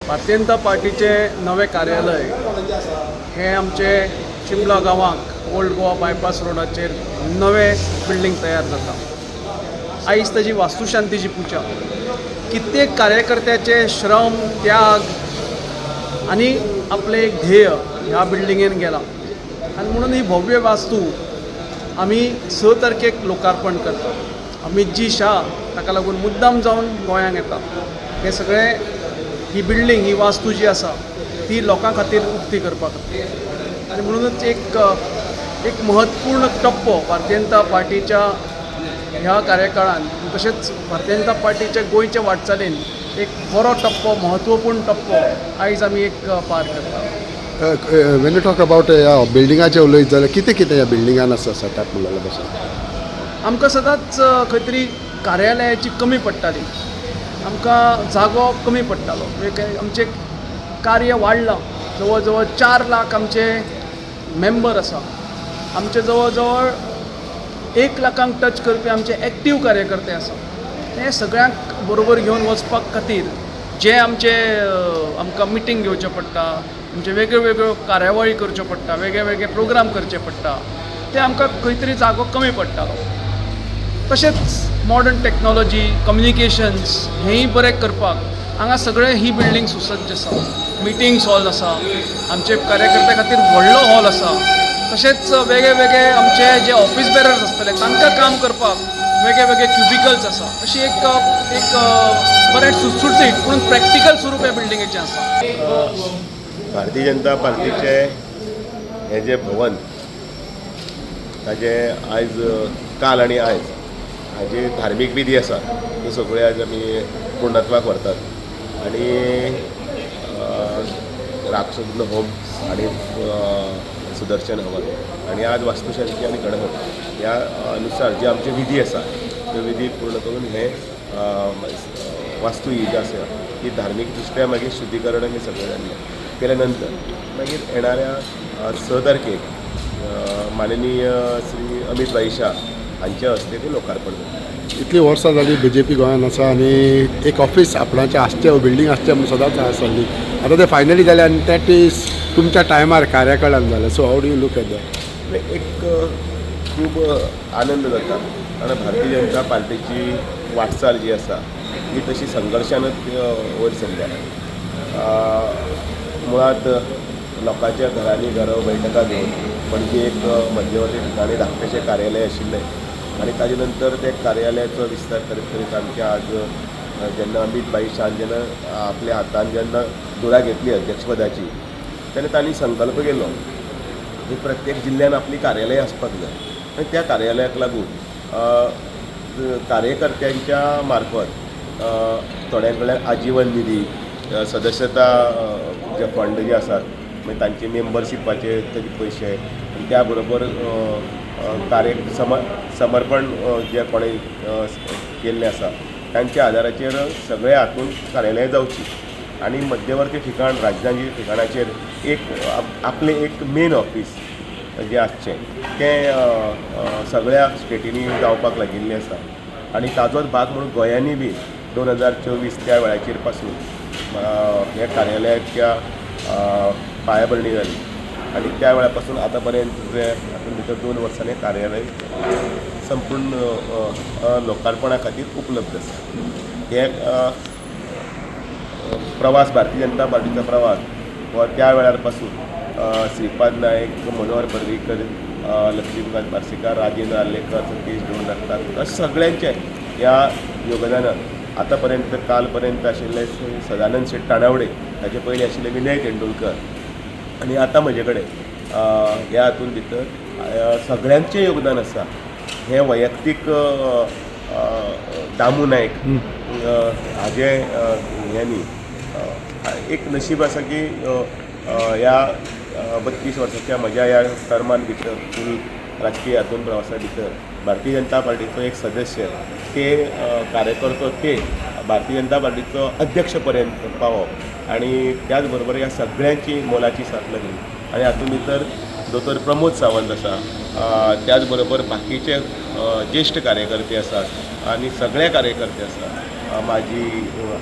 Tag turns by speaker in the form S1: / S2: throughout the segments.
S1: भारतीय जनता पार्टीचे नवे कार्यालय हे आमचे चिंबला गांवांक ओल्ड गोवा बायपास रोडाचेर नवे बिल्डींग तयार जाता। आयज ताजी वास्तुशांतीची पुजा, कित्येक कार्यकर्त्याचे श्रम त्याग आनी आपले एक ध्येय ह्या बिल्डिंगेन गेला आनी म्हणून ही भव्य वास्तू आमी 6 तारखेक लोकार्पण करता। अमित जी शाह ताका लागून मुद्दाम जावन गोंयांक येता। हे सगळे ही बिल्डींग ही वास्तू जी आसा ती लोकां खातीर उक्ती करपा खातीर आनी म्हणूनच एक महत्वपूर्ण टप्पो भारतीय जनता पार्टीच्या ह्या कार्यकाळान तशेंच भारतीय जनता पार्टीच्या गोंयच्या वाटचालीन एक बरो टप्पो महत्वपूर्ण टप्पो आयज आमी एक पार करता।
S2: वेन यू टॉक अबाउट ह्या बिल्डिंगाचें उलयत जाल्यार कितें कितें ह्या बिल्डिंगान आसा सेटअप म्हणलें तशें?
S1: आमकां सदांच खंय तरी कार्यालयाची कमी पडटाली, आमकां जागो कमी पडटालो। आमचें कार्य वाडलां, जवळ जवळ 4 लाख आमचे मेंबर आसा। आमचे जवळ जवळ 1 लाखांक टच करपी आमचे एक्टीव कार्यकर्ते आसा। हे सगळ्यांक बरोबर घेवन वचपाक खातीर जे आमचे आमकां मिटींग घेवचें पडटा, आमचे वेगळ्यो वेगळ्यो कार्यावळी करच्यो पडटा, वेगळे वेगळे प्रोग्राम करचे पडटा, ते आमकां खंय तरी जागो कमी पडटालो। तशेंच मॉडर्न टॅक्नॉलॉजी, कम्युनिकेशन्स हेंय बरें करपाक हांगा सगळे ही बिल्डींग सुसज्ज आसा। मिटींग्स हॉल आसा, आमचे कार्यकर्त्या खातीर व्हडलो हॉल आसा। तशेंच वेगळे वेगळे आमचे जे ऑफिस बेरर्स आसतले तांकां काम करपाक वेगळे वेगळे क्युबिकल्स आसा। अशी एक बरें सुटसुटीत पूण प्रॅक्टिकल स्वरूप ह्या बिल्डिंगेचें आसा।
S3: भारतीय जनता पार्टीचे हे जे भवन ताजे आयज काल आनी आयज हाजे धार्मीक विधी आसा त्यो सगळ्यो आयज आमी पूर्णत्वाक व्हरतात आनी राक्षस होम आनी सुदर्शन हवन आनी आज वास्तुशांती आनी गणहोम ह्या अनुसार जे आमचे विधी आसा त्यो विधी पूर्ण करून हे वास्तू ही जी आसा ही धार्मीक दृश्ट्या मागीर शुद्धीकरण आनी सगळें जाल्लें केल्या नंतर मागीर येणाऱ्या 6 तारखेक माननीय श्री अमित भाई शाह हांच्या हस्ते ते लोकार्पण जाता।
S2: इतली वर्सां जाली BJP गोंयांत आसा आनी एक ऑफिस आपणाचें आसचें, बिल्डींग आसचें म्हणून सदांच आसली। आतां तें फायनली जालें आनी दॅट इज तुमच्या टायमार कार्यकाळान जालें। So how do you look at that?
S3: एक खूब आनंद जाता आनी भारतीय जनता पार्टीची वाटचाल जी आसा ही तशी संघर्शानच वयर सरल्या। मुळात लोकांच्या घरांनी घरो बैठका घेवन पणजी एक मध्यवर्ती ठिकाणी धाकटेशें कार्यालय आशिल्लें आनी ताजे नंतर ते कार्यालयाचो विस्तार करीत करीत आमच्या आज जेन्ना अमित भाई शान जेन्ना आपल्या हातान जेन्ना धुरा घेतली अध्यक्षपदाची तेन्ना तांणी संकल्प केलो की प्रत्येक जिल्ल्यान आपली कार्यालय आसपाक जाय आनी त्या कार्यालयाक लागून कार्यकर्त्यांच्या मार्फत थोड्यां कडल्यान आजीवन निधी, सदस्यता जे फंड जे आसात मागीर तांचे मेंबरशिपाचे तेजे पयशे आनी त्या बरोबर समर्पण जे कोणें केल्लें आसा तांच्या आदाराचेर सगळे हातूंत कार्यालय जावची आनी मध्यवर्ती ठिकाण राजधानी ठिकाणाचेर एक आपलें एक मेन ऑफिस जें आसचें तें सगळ्या स्टेटींनी जावपाक लागिल्लें आसा आनी ताजोच भाग म्हणून गोंयांनी बी 2024 त्या वेळाचेर पासून ह्या कार्यालयाच्या पायाभरणी जाली आनी त्या वेळा पासून आतां पर्यंत जे हातूंत भितर 2 वर्सांनी कार्यालय संपूर्ण लोकार्पणा खातीर उपलब्ध आसा। हे प्रवास भारतीय जनता पार्टीचो प्रवास हो त्या वेळार पासून श्रीपाद नायक, मनोहर पर्रीकर, लक्ष्मीकांत पार्सेकार, राजेंद्र आर्लेकर, सतीश डोंगरकार सगळ्यांचे ह्या योगदानान आतां पर्यंत काल पर्यंत आशिल्ले सदानंद शेट ताणावडे, ताचे पयलीं आशिल्ले विनय तेंडुलकर आनी आतां म्हजे कडेन ह्या हातूंत भितर सगळ्यांचें योगदान आसा। हें वैयक्तीक दामू नायक हाजे ह्यांनी एक नशीब आसा की ह्या 32 वर्सांच्या म्हज्या ह्या टर्मान भितर फूल राजकीय हातूंत प्रवासा भितर भारतीय जनता पार्टीचो एक सदस्य ते कार्यकर्तो ते भारतीय जनता पार्टीचो अध्यक्ष पर्यंत पावप आनी त्याच बरोबर ह्या सगळ्यांची मोलाची साथ लागली आनी हातूंत भितर दोतोर प्रमोद सावंत आसा, त्याच बरोबर बाकीचे ज्येश्ठ कार्यकर्ते आसात आनी सगळे कार्यकर्ते आसात माजी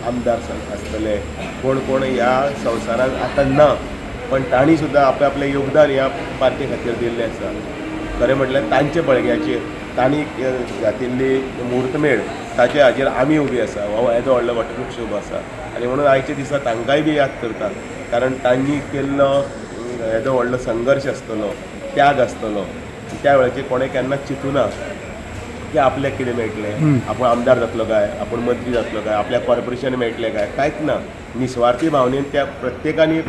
S3: आमदार आसतले कोण कोण ह्या संवसारांत आतां ना, पण तांणी सुद्दां आपलें आपलें योगदान ह्या पार्टी खातीर दिल्लें आसा. खरें म्हटल्यार तांचे बळग्याचेर तांणी घातिल्ली मुहूर्तमेळ ताचे हाजेर आमी उबी आसा. हो येदो व्हडलो वटवृक्ष उबो आसा आनी म्हणून आयच्या दिसा तांकांय बी याद करतात, कारण तांणी केल्लो येदो व्हडलो संघर्श आसतलो, त्याग आसतलो. त्या वेळाचेर कोणें केन्नाच चिंतूना की आपल्याक कितें मेळटलें, आपूण आमदार जातलो काय, आपूण मंत्री जातलो काय, आपल्याक कॉर्पोरेशन मेळटलें काय, कांयच ना. निस्वार्थी भावनेन त्या प्रत्येकानी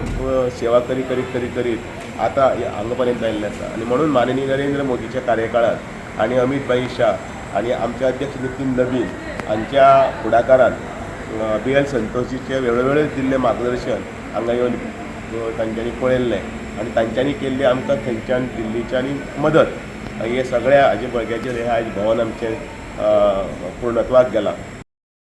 S3: सेवा करीत करीत करीत करीत आतां हांगा पर्यंत आयिल्लें आसा. आनी म्हणून माननीय नरेंद्र मोदीच्या कार्यकाळांत आनी अमित भाई शाह आनी आमचे अध्यक्ष नितीन नवीन हांच्या फुडाकारान BL संतोषजीचे वेळोवेळी दिल्लें मार्गदर्शन हांगा येवन तांच्यांनी पळयल्लें आनी तांच्यांनी केल्ली आमकां थंयच्यान दिल्लीच्यानी मदत, हे सगळ्या हाजे बळग्याचेर हे आयज भवन आमचें पूर्णत्वाक गेलां.